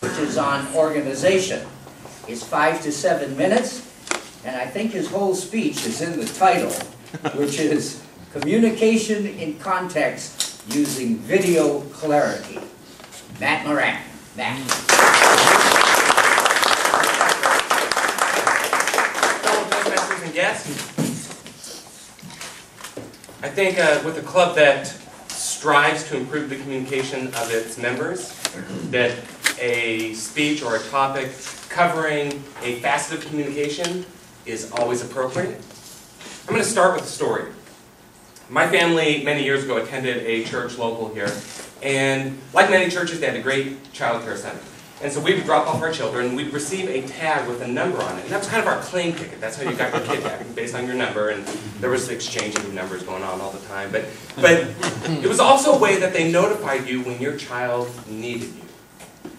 which is on organization. It's 5 to 7 minutes, and I think his whole speech is in the title, which is Communication in Context Using Video Clarity. Matt Moran. Matt. Fellow Toastmasters and guests, I think with a club that strives to improve the communication of its members, that a speech or a topic covering a facet of communication is always appropriate. I'm going to start with a story. My family, many years ago, attended a church local here, and like many churches, they had a great child care center. And so we would drop off our children, and we'd receive a tag with a number on it. And that was kind of our claim ticket. That's how you got your kid tag, based on your number, and there was exchanging of numbers going on all the time. But it was also a way that they notified you when your child needed you.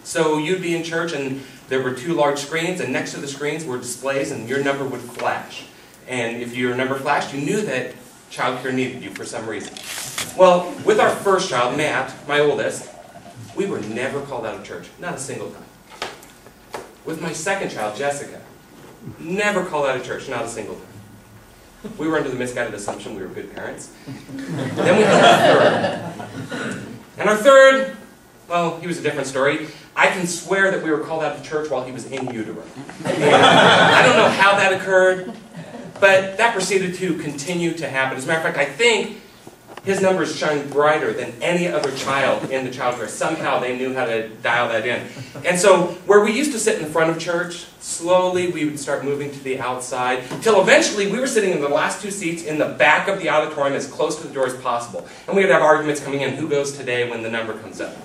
So you'd be in church, and there were 2 large screens, and next to the screens were displays, and your number would flash. And if your number flashed, you knew that child care needed you for some reason. Well, with our first child, Matt, my oldest, we were never called out of church, not a single time. With my second child, Jessica, never called out of church, not a single time. We were under the misguided assumption we were good parents. Then we had our third. And our third, well, he was a different story. I can swear that we were called out of church while he was in utero. And I don't know how that occurred, but that proceeded to continue to happen. As a matter of fact, I think his numbers shine brighter than any other child in the child care. Somehow they knew how to dial that in. And so where we used to sit in the front of church, slowly we would start moving to the outside, till eventually we were sitting in the last 2 seats in the back of the auditorium as close to the door as possible. And we would have arguments coming in, who goes today when the number comes up.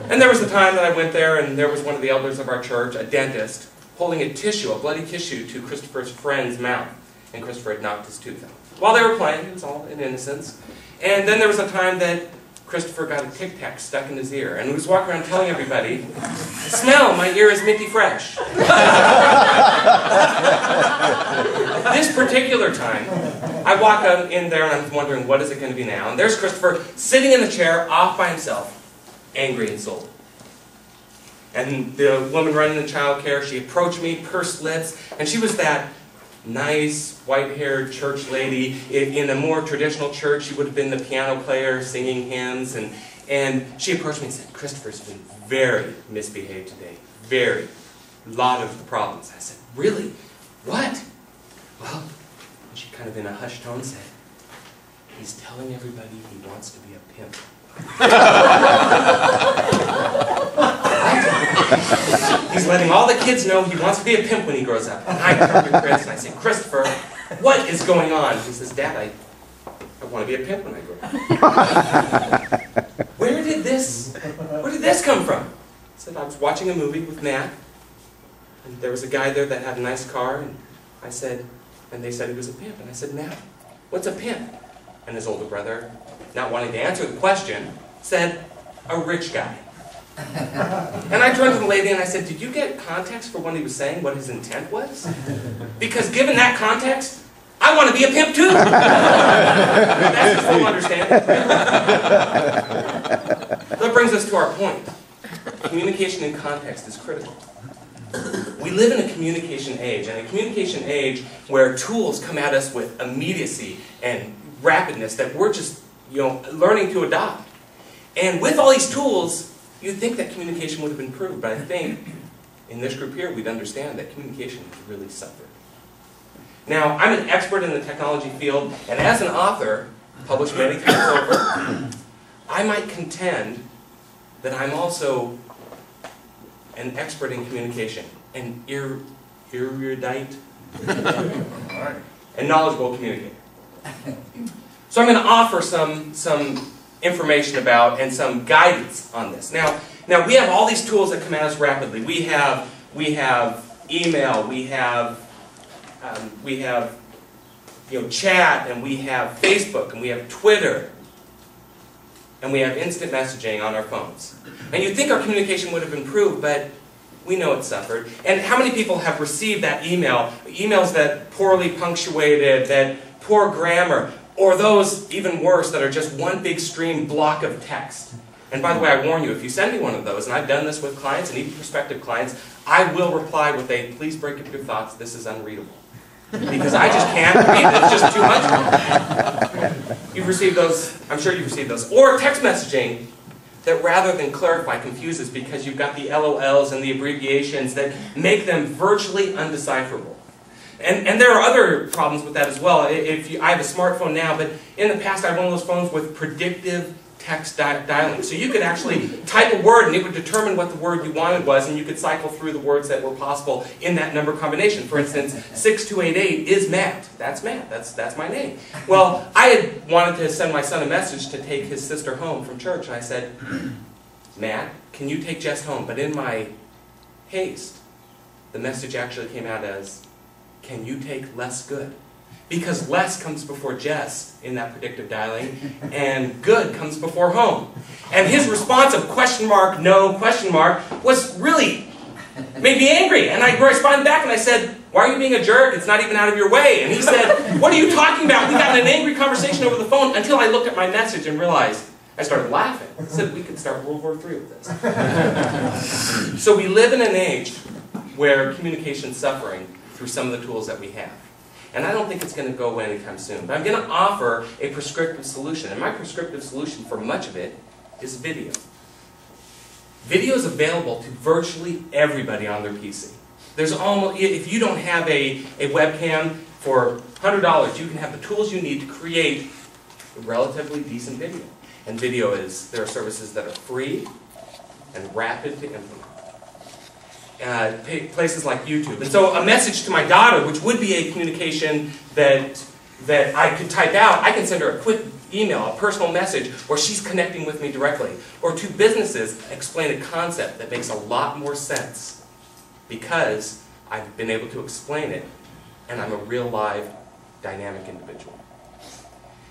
And there was a time that I went there, and there was one of the elders of our church, a dentist, holding a tissue, a bloody tissue, to Christopher's friend's mouth. And Christopher had knocked his tooth out. While they were playing, it was all in innocence. And then there was a time that Christopher got a Tic Tac stuck in his ear, and he was walking around telling everybody, "Smell, my ear is minty fresh." This particular time, I walk up in there and I'm wondering, what is it going to be now? And there's Christopher sitting in the chair, off by himself, angry and sullen. And the woman running the child care, she approached me, pursed lips, and she was that nice, white-haired church lady. In a more traditional church, she would have been the piano player singing hymns. And she approached me and said, "Christopher's been very misbehaved today. Very. A lot of problems." I said, "Really? What?" "Well," she kind of in a hushed tone said, "He's telling everybody he wants to be a pimp." He's letting all the kids know he wants to be a pimp when he grows up. And I turn to Chris and I say, "Christopher, what is going on?" He says, "Dad, I want to be a pimp when I grow up." Where did this come from?" I said, "I was watching a movie with Matt, and there was a guy there that had a nice car, and I said, and they said he was a pimp. And I said, 'Matt, what's a pimp?' And his older brother, not wanting to answer the question, said, 'A rich guy.'" And I turned to the lady and I said, "Did you get context for what he was saying, what his intent was? Because given that context, I want to be a pimp too." That's his full understanding. That brings us to our point. Communication in context is critical. We live in a communication age, and a communication age where tools come at us with immediacy and rapidness that we're just, learning to adopt. And with all these tools, you'd think that communication would have improved, but I think in this group here, we'd understand that communication has really suffered. Now, I'm an expert in the technology field, and as an author, published many times over, I might contend that I'm also an expert in communication, an erudite, and knowledgeable communicator. So I'm going to offer some information about and some guidance on this. Now we have all these tools that come at us rapidly. We have email, we have chat, and we have Facebook, and we have Twitter, and we have instant messaging on our phones. And you'd think our communication would have improved, but we know it suffered. And how many people have received that emails that poorly punctuated, that poor grammar, or those, even worse, that are just one big stream block of text? And by the way, I warn you, if you send me one of those, and I've done this with clients and even prospective clients, I will reply with a, please break up your thoughts, this is unreadable. Because I just can't read it, it's just too much. You've received those, I'm sure you've received those. Or text messaging that rather than clarify confuses because you've got the LOLs and the abbreviations that make them virtually undecipherable. And there are other problems with that as well. I have a smartphone now, but in the past I had one of those phones with predictive text dialing. So you could actually type a word and it would determine what the word you wanted was, and you could cycle through the words that were possible in that number combination. For instance, 6288 is Matt. That's Matt. That's my name. Well, I had wanted to send my son a message to take his sister home from church, and I said, Matt, can you take Jess home? But in my haste, the message actually came out as, can you take Les Good? Because Les comes before Jess in that predictive dialing, and good comes before home. And his response of question mark, no, question mark, was really, made me angry. And I responded back and I said, why are you being a jerk? It's not even out of your way. And he said, what are you talking about? We got in an angry conversation over the phone until I looked at my message and realized, I started laughing. I said, we could start World War III with this. So we live in an age where communication's suffering through some of the tools that we have. And I don't think it's going to go away anytime soon. But I'm going to offer a prescriptive solution. And my prescriptive solution for much of it is video. Video is available to virtually everybody on their PC. There's almost, if you don't have a webcam for $100, you can have the tools you need to create a relatively decent video. And video is, there are services that are free and rapid to implement. Places like YouTube. And so a message to my daughter, which would be a communication that I could type out, I can send her a quick email, a personal message, where she's connecting with me directly. Or to businesses, explain a concept that makes a lot more sense because I've been able to explain it and I'm a real live dynamic individual.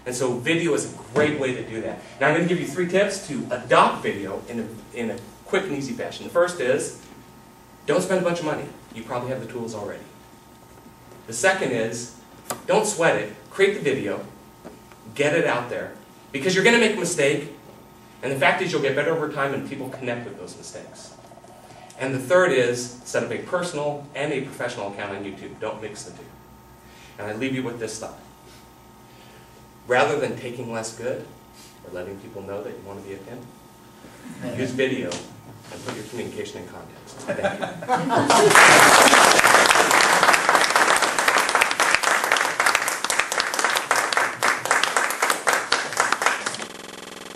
And so video is a great way to do that. Now I'm going to give you 3 tips to adopt video in a quick and easy fashion. The first is, don't spend a bunch of money. You probably have the tools already. The second is, don't sweat it. Create the video. Get it out there. Because you're going to make a mistake. And the fact is you'll get better over time and people connect with those mistakes. And the third is, set up a personal and a professional account on YouTube. Don't mix the two. And I leave you with this thought. Rather than taking less good, or letting people know that you want to be a pimp, use video and put your communication in context. Thank you.